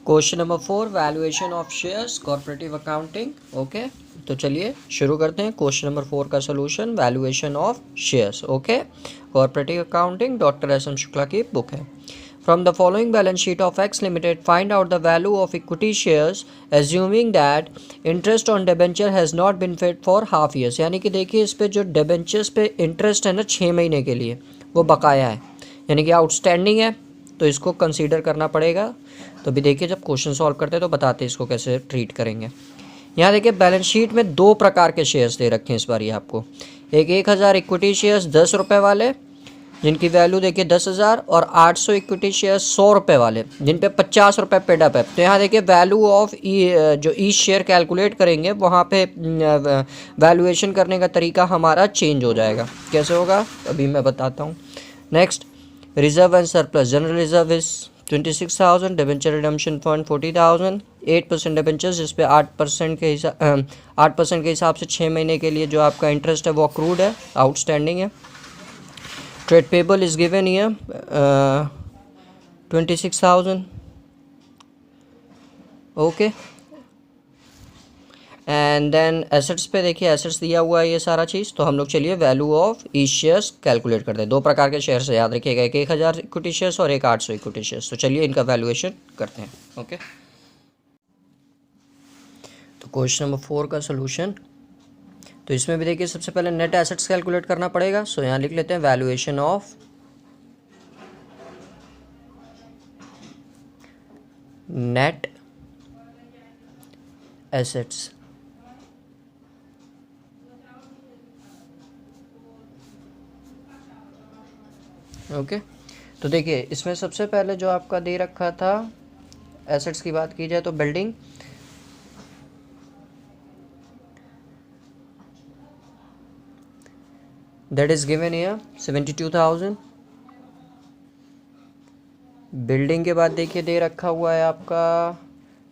Question number 4 valuation of shares corporative accounting. Okay, तो चलिए शुरू करते हैं क्वेश्चन नंबर 4 का solution, valuation of shares. Okay, corporative accounting doctor S M Shukla की बुक है। From the following balance sheet of X limited find out the value of equity shares assuming that interest on debenture has not been paid for half years. यानी कि देखिए इस पे जो debentures पे interest है ना 6 महीने के लिए, वो बकाया है, यानी कि आउटस्टैंडिंग है, तो इसको कंसीडर करना पड़ेगा। तो अभी देखिए जब क्वेश्चन सॉल्व करते हैं तो बताते हैं इसको कैसे ट्रीट करेंगे। यहाँ देखिए बैलेंस शीट में दो प्रकार के शेयर्स दे रखे हैं इस बार ये आपको। एक 1000 इक्विटी शेयर्स 10 रुपये वाले जिनकी वैल्यू देखिए 10,000, और 800 इक्विटी शेयर्स 100 रुपये वाले जिन पे 50 रुपये पेड अप है। तो यहाँ देखिए वैल्यू ऑफ जो ईच शेयर कैलकुलेट करेंगे वहाँ पे वैल्यूएशन करने का तरीका हमारा चेंज हो जाएगा। कैसे होगा अभी मैं बताता हूँ। Next, reserve and surplus. General reserve is 26,000, debenture redemption fund 40,000, 8% debentures जिस पे 8% के हिसाब से 6 महीने के लिए जो आपका इंटरेस्ट है वो अक्रूड है, आउटस्टैंडिंग है। Trade payable is given here 26,000। Okay, and then assets पे देखिए एसेट्स दिया हुआ है ये सारा चीज़। तो हम लोग चलिए value of each shares calculate करते हैं। दो प्रकार के शेयर्स याद रखिएगा, एक 1000 इक्विटी शेयर्स और एक 800 इक्विटी शेयर्स। तो चलिए इनका वैल्यूएशन करते हैं। ओके, तो क्वेश्चन नंबर 4 का सोल्यूशन। तो इसमें भी देखिए सबसे पहले नेट एसेट्स कैलकुलेट करना पड़ेगा। सो यहाँ लिख लेते हैं valuation of net assets. Okay, तो देखिए इसमें सबसे पहले जो आपका दे रखा था एसेट्स की बात की जाए तो building, that is given here 72,000। Building के बाद देखिए दे रखा हुआ है आपका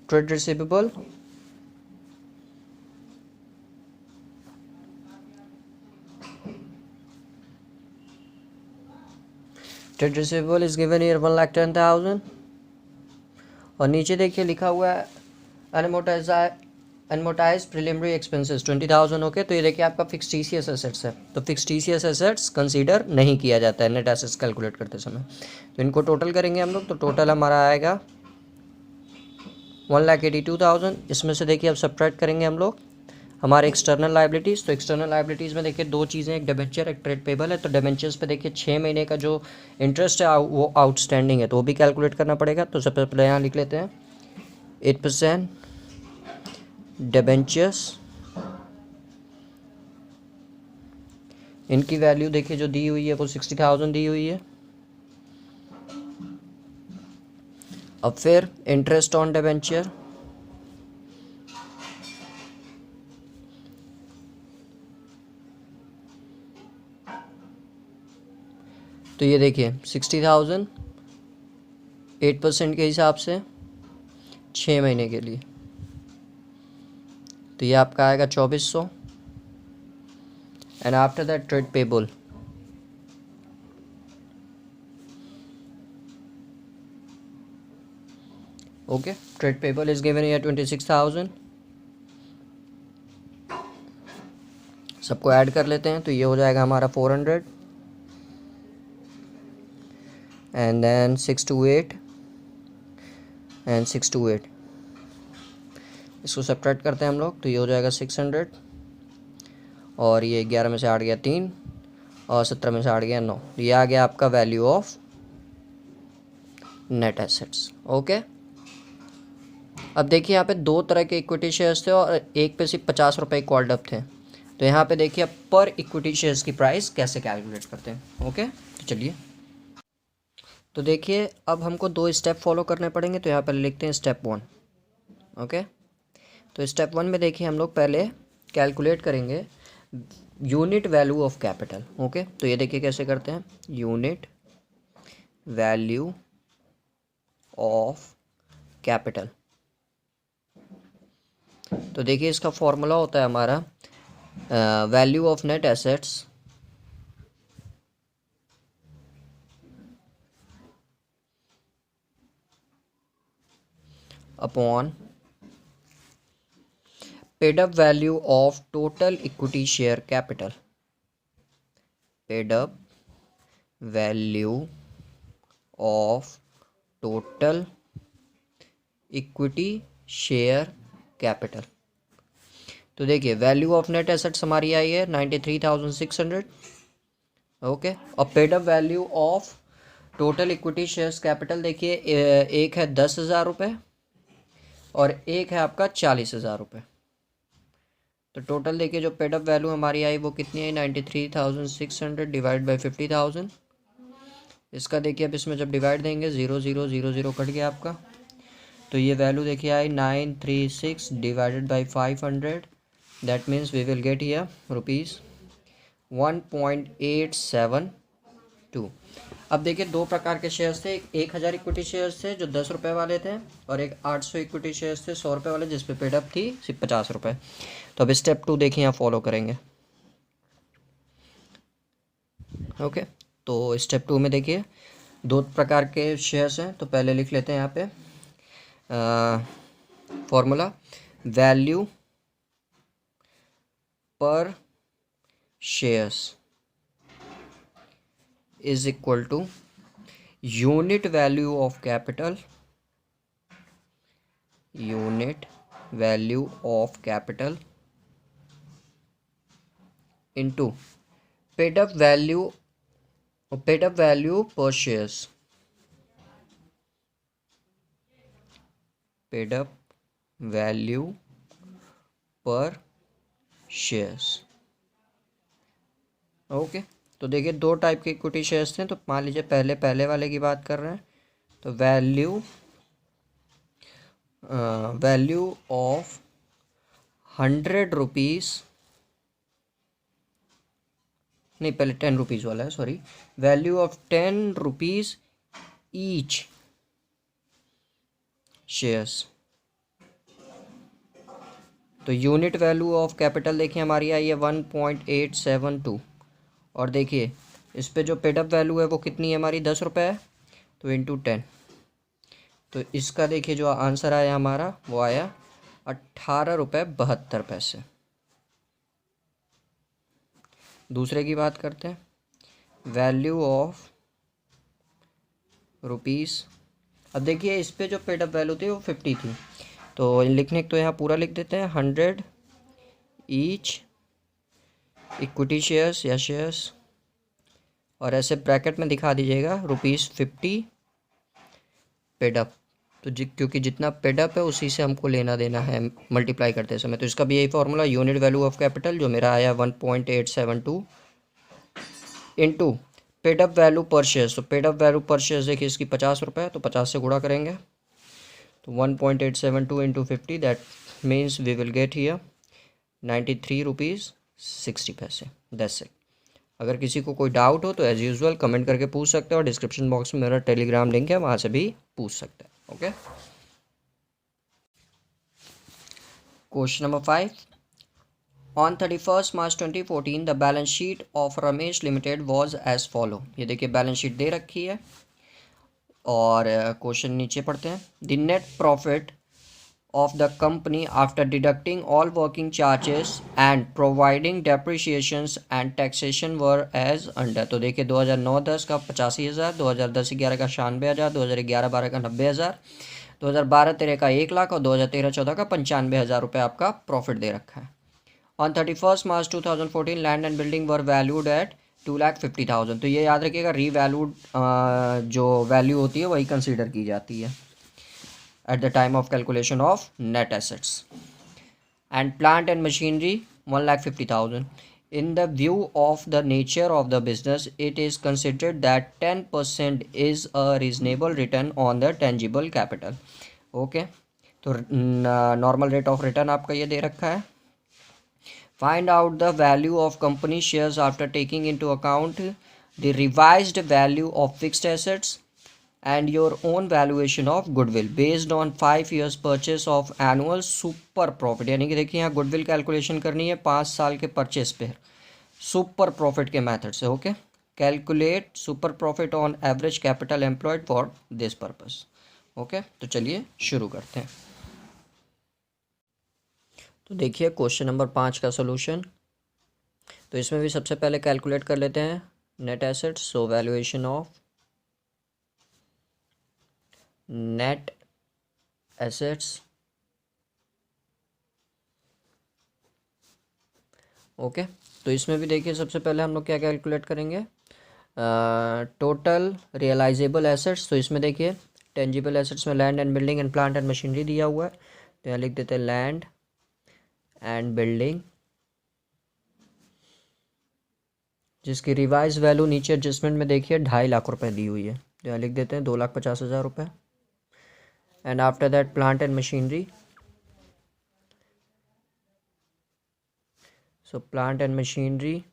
trade receivable, trade receivable is given here 1,10,000। और नीचे देखिए लिखा हुआ है अनमोटाइज प्रिलिमिनरी एक्सपेंसेस 20,000। ओके, तो ये देखिए आपका फिक्स टीसीएस एसेट्स है, तो फिक्स टीसीएस एसेट्स कंसीडर नहीं किया जाता है नेट एसेट्स कैलकुलेट करते समय। तो इनको टोटल करेंगे हम लोग, तो टोटल हमारा आएगा 1,82,000। इसमें से देखिए अब सब्ट्रैक्ट करेंगे हम लोग हमारे एक्सटर्नल लाइबिलिटीज़। तो एक्सटर्नल लाइबिलिटीज़ में देखिए दो चीज़ें, एक डिबेंचर एक ट्रेड पेबल है। तो डिबेंचर्स पे देखिए 6 महीने का जो इंटरेस्ट है वो आउटस्टैंडिंग है, तो वो भी कैलकुलेट करना पड़ेगा। तो सबसे पहले यहाँ लिख लेते हैं 8% डिबेंचर्स, इनकी वैल्यू देखिए जो दी हुई है वो 60,000 दी हुई है। अब फिर इंटरेस्ट ऑन डिबेंचर, तो ये देखिए 60,000 8% के हिसाब से 6 महीने के लिए, तो ये आपका आएगा 2,400। And after that trade payable, okay, trade payable is given here 26,000। सबको ऐड कर लेते हैं, तो ये हो जाएगा हमारा 400, एंड देन 628 एंड 628, इसको सब्ट्रैक्ट करते हैं हम लोग, तो ये हो जाएगा 600, और ये 11 में से 8 गया 3, और 17 में से 8 गया 9। ये आ गया आपका value of net assets. Okay, अब देखिए यहाँ पे दो तरह के इक्विटी शेयर्स थे और एक पे सिर्फ 50 रुपये कॉल्ड अप थे। तो यहाँ पे देखिए पर इक्विटी शेयर्स की प्राइस कैसे कैलकुलेट करते हैं। ओके, तो चलिए, तो देखिए अब हमको दो स्टेप फॉलो करने पड़ेंगे। तो यहाँ पर लिखते हैं स्टेप 1। ओके, तो स्टेप 1 में देखिए हम लोग पहले कैलकुलेट करेंगे unit value of capital. Okay, तो ये देखिए कैसे करते हैं, यूनिट वैल्यू ऑफ कैपिटल। तो देखिए इसका फॉर्मूला होता है हमारा value of net assets upon paid up value of total equity share capital, paid up value of total equity share capital. तो देखिए वैल्यू ऑफ नेट एसेट्स हमारी आई है 93,600, ओके। और paid up value of total equity shares capital देखिए एक है 10,000 रुपये और एक है आपका 40,000 रुपये। तो टोटल देखिए जो पेड अप वैल्यू हमारी आई वो कितनी है 93,600 डिवाइड बाई 50,000। इसका देखिए अब इसमें जब डिवाइड देंगे 0 0 0 0 कट गया आपका, तो ये वैल्यू देखिए आई 936 divided by 500, that means we will get here rupees 1.872। अब देखिए दो प्रकार के शेयर्स थे, एक 1,000 इक्विटी शेयर्स थे जो 10 रुपये वाले थे और एक 800 इक्विटी शेयर्स थे 100 रुपये वाले जिस पे पेड अप थी सिर्फ 50 रुपये। तो अब स्टेप 2 देखिए यहाँ फॉलो करेंगे, ओके। तो स्टेप 2 में देखिए दो प्रकार के शेयर्स हैं, तो पहले लिख लेते हैं यहाँ पे formula, value per shares is equal to unit value of capital, unit value of capital into paid up value per shares, paid up value per shares, okay. तो देखिए दो टाइप के इक्विटी शेयर्स थे, तो मान लीजिए पहले वाले की बात कर रहे हैं, तो वैल्यू ऑफ 100 रुपीज़, नहीं पहले 10 रुपीज़ वाला है, sorry, value of 10 rupees each shares. तो यूनिट वैल्यू ऑफ कैपिटल देखिए हमारी आई है 1.872 और देखिए इस पे जो पेड अप वैल्यू है वो कितनी है हमारी 10 रुपये है, तो इंटू 10, तो इसका देखिए जो आंसर आया हमारा वो आया 18.72 रुपये। दूसरे की बात करते हैं, वैल्यू ऑफ रुपीज़, अब देखिए इस पे जो पेड अप वैल्यू थी वो 50 थी, तो लिखने तो यहाँ पूरा लिख देते हैं 100 ईच इक्विटी शेयर्स या शेयर्स, और ऐसे ब्रैकेट में दिखा दीजिएगा ₹50 पेड अप। तो क्योंकि जितना पेड अप है उसी से हमको लेना देना है मल्टीप्लाई करते समय, तो इसका भी यही formula, unit value of capital जो मेरा आया 1.872 into paid up value per shares. तो paid up value per shares देखिए इसकी 50 रुपये, तो 50 से गुणा करेंगे, तो 1.872 into 50, that means we will get here 93.60 rupees. That's it. अगर किसी को कोई डाउट हो तो एज यूजुअल कमेंट करके पूछ सकते हो, और डिस्क्रिप्शन बॉक्स में मेरा टेलीग्राम लिंक है, वहाँ से भी पूछ सकते हैं, okay. Question number 5, on 31 March 2014 the balance sheet of Ramesh limited was as follow. ये देखिए बैलेंस शीट दे रखी है और क्वेश्चन नीचे पढ़ते हैं, the net profit of the company after deducting all working charges and providing depreciations and taxation were as under। तो देखिए 2009-10 का 85,000, 2010-11 का 96,000, 2011-12 का 90,000, 2012-13 का 1 लाख और 2013-14 का 95,000 रुपये आपका प्रॉफिट दे रखा है। On 31 March 2014 land and building were valued at 2,50,000। तो ये याद रखिएगा रीवैल्यूड जो वैल्यू होती है वही कंसीडर की जाती है at the time of calculation of net assets, and plant and machinery 1,50,000. In the view of the nature of the business, it is considered that 10% is a reasonable return on the tangible capital. Okay, तो normal rate of return आपका ये दे रखा है। Find out the value of company shares after taking into account the revised value of fixed assets and your own valuation of goodwill based on 5 years purchase of annual super profit। यानी कि देखिए यहाँ goodwill calculation करनी है 5 साल के purchase पे super profit के मेथड से, okay. Calculate super profit on average capital employed for this purpose, okay. तो चलिए शुरू करते हैं। तो देखिए क्वेश्चन नंबर 5 का सोल्यूशन। तो इसमें भी सबसे पहले कैलकुलेट कर लेते हैं net assets. So valuation of net assets. Okay, तो इसमें भी देखिए सबसे पहले हम लोग क्या कैलकुलेट करेंगे, टोटल रियलाइजेबल एसेट्स। तो इसमें देखिए टेंजिबल एसेट्स में land and building and plant and machinery दिया हुआ है, तो यहाँ लिख देते हैं लैंड एंड बिल्डिंग, जिसकी रिवाइज वैल्यू नीचे एडजस्टमेंट में देखिए 2.5 लाख रुपए दी हुई है, तो यहाँ लिख देते हैं 2,50,000 रुपये। And after that plant and machinery. So plant and machinery,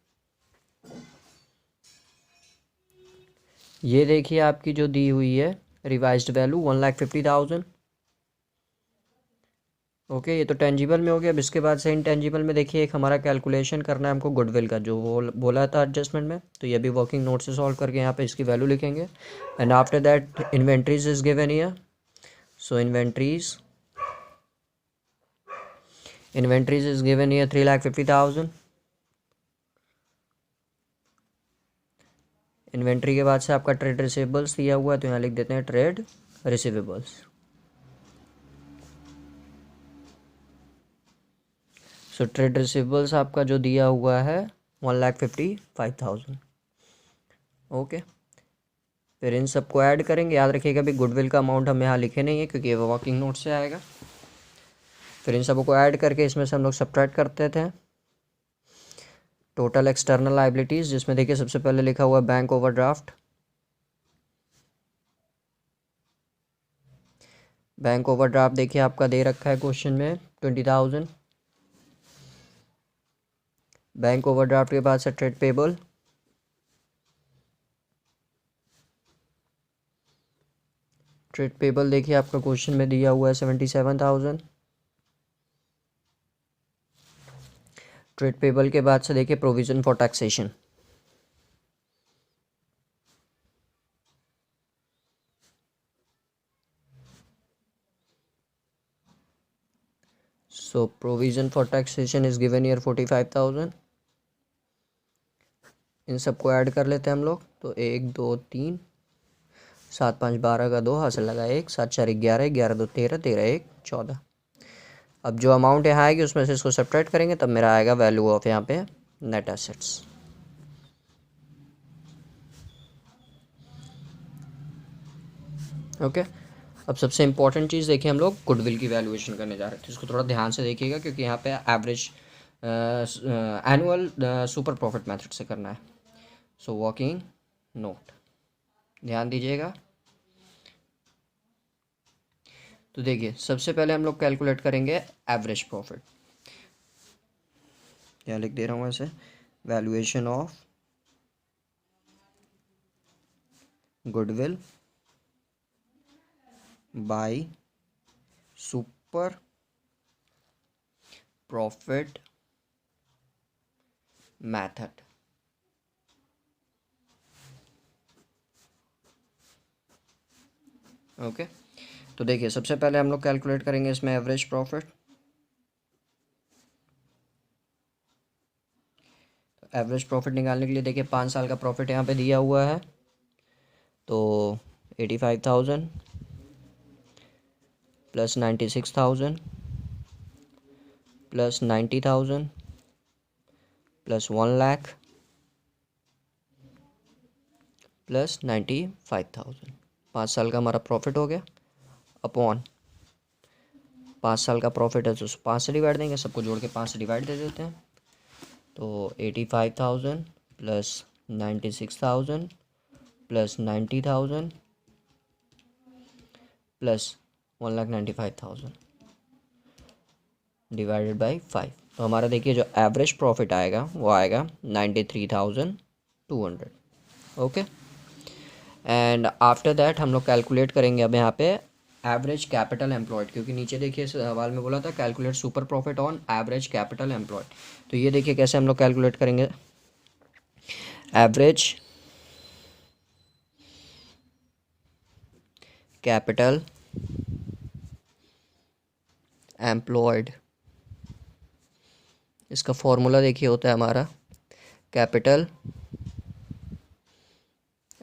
ये देखिए आपकी जो दी हुई है रिवाइज्ड वैल्यू 1,50,000। ओके, ये तो टेंजिबल में हो गया। अब इसके बाद से इनटेंजिबल में देखिए एक हमारा कैलकुलेशन करना है हमको गुडविल का, जो वो बोला था एडजस्टमेंट में, तो ये भी वर्किंग नोट से सॉल्व करके यहाँ पे इसकी वैल्यू लिखेंगे। And after that inventories is given here. So inventories is given here 3,50,000। Inventory के बाद से आपका ट्रेड रिसीवेबल्स दिया हुआ है, तो यहाँ लिख देते हैं trade receivables. So trade receivables आपका जो दिया हुआ है 1,55,000। ओके, फिर इन सबको ऐड करेंगे। याद रखिएगा भी गुडविल का अमाउंट हम यहाँ लिखे नहीं है क्योंकि ये वर्किंग नोट से आएगा। फिर इन सबको ऐड करके इसमें से हम लोग सब्ट्रैक्ट करते थे टोटल एक्सटर्नल लाइबिलिटीज़, जिसमें देखिए सबसे पहले लिखा हुआ है बैंक ओवरड्राफ्ट। बैंक ओवरड्राफ्ट देखिए आपका दे रखा है क्वेश्चन में 20,000। बैंक ओवरड्राफ्ट के बाद से ट्रेड पेबल, ट्रेड पेबल देखिए आपका क्वेश्चन में दिया हुआ है 77,000। ट्रेड पेबल के बाद से देखिए provision for taxation. So provision for taxation is given year 45,000। इन सबको ऐड कर लेते हैं हम लोग, तो 1 2 3 7 5 12 का 2 हासिल लगा 1, 7 4 11, 11 2 13, 13 1 14। अब जो अमाउंट यहाँ आएगी उसमें से इसको सब्ट्रैक्ट करेंगे, तब मेरा आएगा वैल्यू ऑफ यहाँ पे नेट एसेट्स। ओके, अब सबसे इंपॉर्टेंट चीज़ देखिए हम लोग गुडविल की वैल्यूएशन करने जा रहे थे, इसको थोड़ा ध्यान से देखिएगा क्योंकि यहाँ पे average annual super profit method से करना है। सो वर्किंग नोट ध्यान दीजिएगा। तो देखिए सबसे पहले हम लोग कैलकुलेट करेंगे एवरेज प्रॉफिट। क्या लिख दे रहा हूँ ऐसे, valuation of goodwill by super profit method. Okay, तो देखिए सबसे पहले हम लोग कैलकुलेट करेंगे इसमें एवरेज प्रॉफिट। एवरेज प्रॉफिट निकालने के लिए देखिए 5 साल का प्रॉफिट यहाँ पे दिया हुआ है, तो 85,000 plus 96,000 plus 90,000 plus 1 lakh plus 95,000। 5 साल का हमारा प्रॉफिट हो गया अपॉन 5 साल का प्रॉफिट है तो 5 से डिवाइड देंगे, सबको जोड़ के 5 से डिवाइड दे देते हैं। तो 85,000 plus 96,000 plus 90,000 plus 1,95,000 divided by 5। तो हमारा देखिए जो एवरेज प्रॉफिट आएगा वो आएगा 93,200। ओके, एंड आफ्टर दैट हम लोग कैलकुलेट करेंगे अब यहाँ पे एवरेज कैपिटल एम्प्लॉयड, क्योंकि नीचे देखिए सवाल में बोला था calculate super profit on average capital employed. तो ये देखिए कैसे हम लोग कैलकुलेट करेंगे, एवरेज कैपिटल एम्प्लॉयड इसका फॉर्मूला देखिए होता है हमारा capital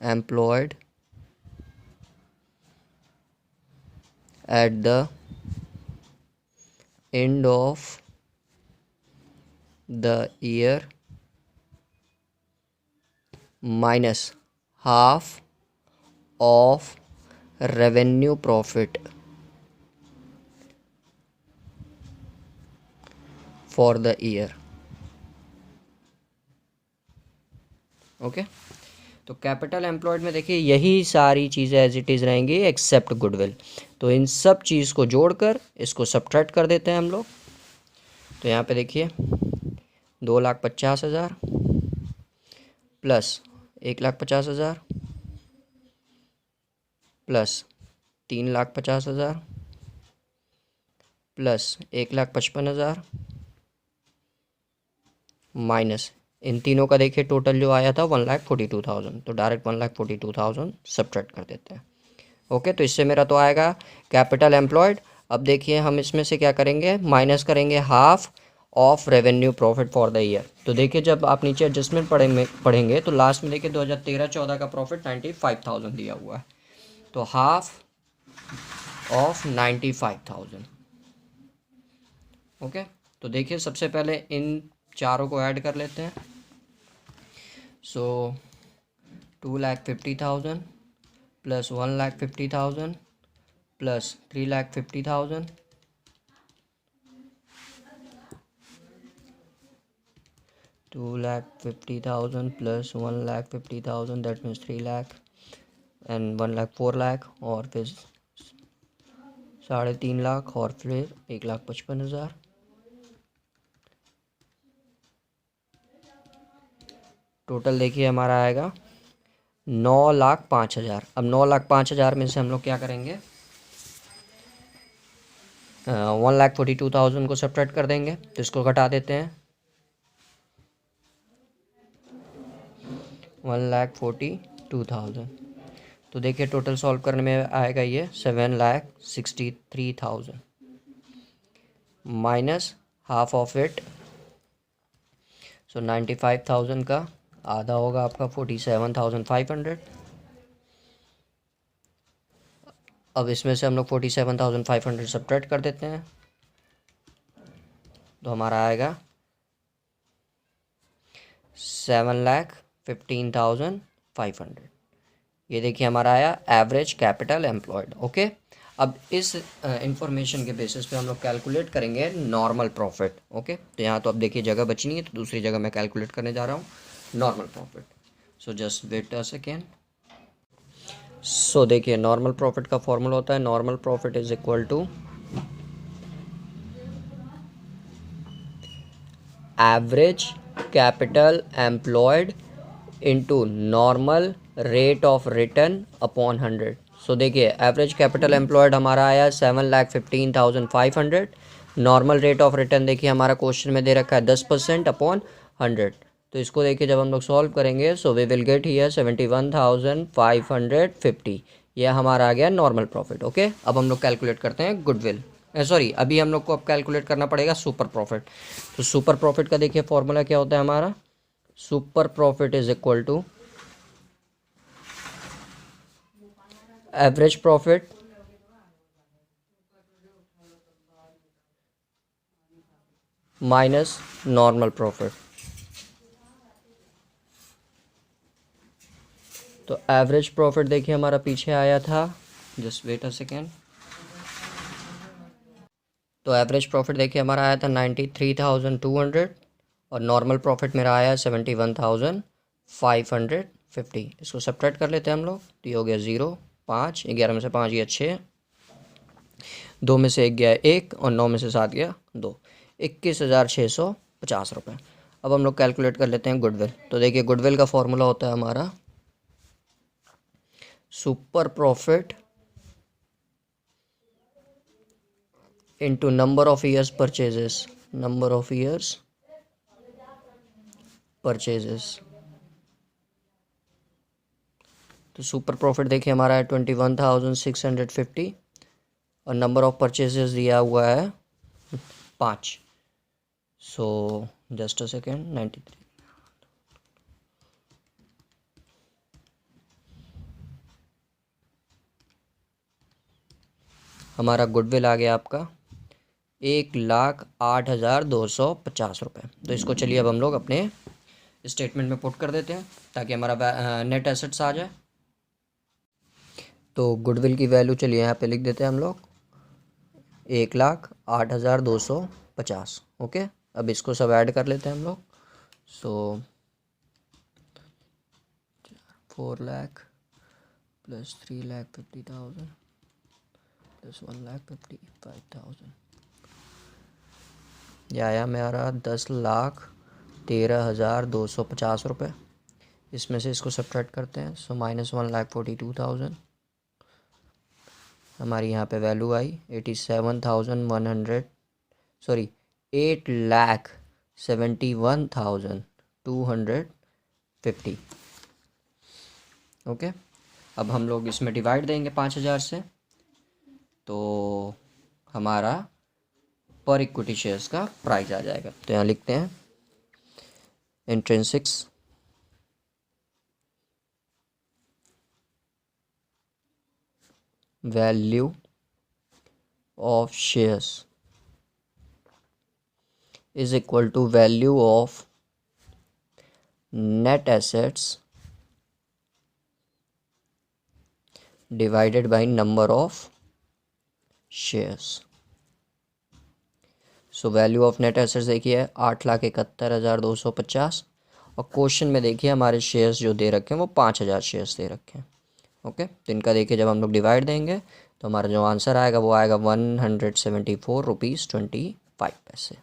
employed at the end of the year minus half of revenue profit for the year. Okay, तो कैपिटल एम्प्लॉयड में देखिए यही सारी चीज़ें एज इट इज़ रहेंगी एक्सेप्ट गुडविल। तो इन सब चीज़ को जोड़कर इसको सब्ट्रैक्ट कर देते हैं हम लोग। तो यहाँ पे देखिए 2,50,000 प्लस 1,50,000 प्लस 3,50,000 प्लस 1,55,000 माइनस इन तीनों का देखिए टोटल जो आया था 1,42,000। तो डायरेक्ट 1,42,000 सब्ट्रैक्ट कर देते हैं। ओके, तो इससे मेरा तो आएगा कैपिटल एम्प्लॉयड। अब देखिए हम इसमें से क्या करेंगे, माइनस करेंगे half of revenue profit for the year. तो देखिए जब आप नीचे एडजस्टमेंट पढ़ेंगे तो लास्ट में देखिए 2013-14 का प्रॉफिट 95,000 दिया हुआ है। तो हाफ ऑफ 95,000। ओके, तो देखिए सबसे पहले इन चारों को ऐड कर लेते हैं। सो 2,50,000 plus 1,50,000 plus 3,50,000 2,50,000 plus 1,50,000 that means 3 lakh and 1 lakh 4 lakh और फिर 3.5 लाख और फिर 1,55,000। टोटल देखिए हमारा आएगा 9,05,000। अब 9,05,000 में से हम लोग क्या करेंगे, 1,42,000 को सब्ट्रैक्ट कर देंगे। तो इसको घटा देते हैं, 1,42,000। तो देखिए टोटल सॉल्व करने में आएगा ये 7,63,000 माइनस हाफ ऑफ इट। सो 95,000 का आधा होगा आपका 47,500। अब इसमें से हम लोग 47,500 सब्ट्रैक्ट कर देते हैं। तो हमारा आएगा 7,15,500। ये देखिए हमारा आया एवरेज कैपिटल एम्प्लॉयड। ओके, अब इस इंफॉर्मेशन के बेसिस पे हम लोग कैलकुलेट करेंगे नॉर्मल प्रॉफिट। ओके, तो यहाँ तो अब देखिए जगह बचनी है, तो दूसरी जगह मैं कैलकुलेट करने जा रहा हूँ normal profit. So just wait a second. So देखिए नॉर्मल प्रॉफिट का फॉर्मूला होता है normal profit is equal to average capital employed into normal rate of return upon 100। So देखिए एवरेज कैपिटल एम्प्लॉयड हमारा आया 7,15,500। नॉर्मल रेट ऑफ रिटर्न देखिए हमारा question में दे रखा है 10% अपॉन 100। तो इसको देखिए जब हम लोग सॉल्व करेंगे so we will get here 71,550। यह हमारा आ गया नॉर्मल प्रॉफिट। ओके, अब हम लोग कैलकुलेट करते हैं गुडविल, सॉरी अभी हम लोग को अब कैलकुलेट करना पड़ेगा सुपर प्रॉफिट। तो सुपर प्रॉफिट का देखिए फॉर्मूला क्या होता है हमारा, super profit is equal to average profit minus normal profit. तो एवरेज प्रॉफिट देखिए हमारा पीछे आया था, जस्ट वेट अ सेकेंड। तो एवरेज प्रॉफिट देखिए हमारा आया था 93,200 और नॉर्मल प्रॉफिट मेरा आया 71,550। इसको सब्ट्रैक्ट कर लेते हैं हम लोग। तो ये हो गया 0, 5, 11 में से 5 गया 6, 2 में से 1 गया 1 और 9 में से 7 गया 2, 21,650 रुपये। अब हम लोग कैलकुलेट कर लेते हैं गुडविल। तो देखिए गुडविल का फॉर्मूला होता है हमारा super profit into number of years purchases, number of years purchases। तो सुपर प्रॉफिट देखिए हमारा है 21,650 और नंबर ऑफ परचेजेस दिया हुआ है 5। So just a second, 93। हमारा गुडविल आ गया आपका 1,08,250 रुपये। तो इसको चलिए अब हम लोग अपने स्टेटमेंट में पुट कर देते हैं ताकि हमारा नेट एसेट्स आ जाए। तो गुडविल की वैल्यू चलिए यहाँ पे लिख देते हैं हम लोग 1,08,250। ओके, अब इसको सब ऐड कर लेते हैं हम लोग। सो 4 लाख प्लस 3,50,000 प्लस 1,55,000, यह आया मेरा 10,13,250 रुपये। इसमें से इसको सब्ट्रैक्ट करते हैं, सो माइनस 1,42,000। हमारी यहाँ पे वैल्यू आई 8,71,250। ओके, अब हम लोग इसमें डिवाइड देंगे 5,000 से, तो हमारा पर इक्विटी शेयर्स का प्राइस आ जाएगा। तो यहाँ लिखते हैं intrinsics value of shares is equal to value of net assets divided by number of shares. So value of net assets देखिए 8,71,250, और क्वेश्चन में देखिए हमारे शेयर्स जो दे रखे हैं वो 5,000 शेयर्स दे रखे हैं। ओके, तो इनका देखिए जब हम लोग डिवाइड देंगे तो हमारा जो आंसर आएगा वो आएगा 174 रुपीज़ 25 पैसे।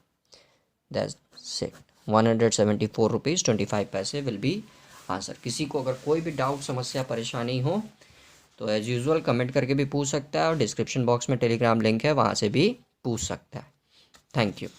That's it, 174 rupees 25 will be answer. किसी को अगर कोई भी डाउट, समस्या, परेशानी हो तो एज़ यूजुअल कमेंट करके भी पूछ सकता है, और डिस्क्रिप्शन बॉक्स में टेलीग्राम लिंक है, वहाँ से भी पूछ सकता है। Thank you.